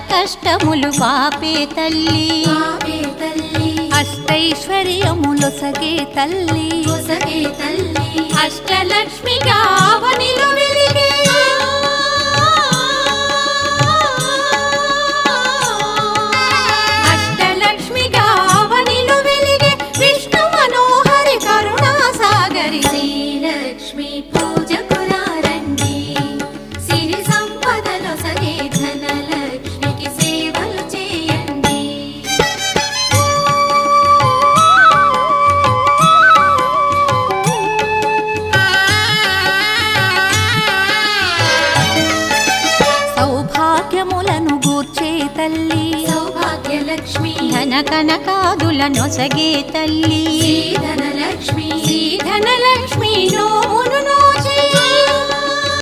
కష్టములు పాపే తల్లి అష్టైశ్వర్యములొసగే తల్లి అష్టలక్ష్మిగా అవనిలో వెలిగే అష్టలక్ష్మిగా అవనిలో వెలిగే విష్ణు మనోహరి కరుణా సాగరి శ్రీలక్ష్మి పూజకు రండి సిరి సంపదలో సగే ధనలక్ష్మికి సేవలు చేయండి సౌభాగ్యములను గూర్చే తల్లి సౌభాగ్యలక్ష్మి ధన కనకాదుల నొసగే తల్లి ధనలక్ష్మి ధనలక్ష్మి నోము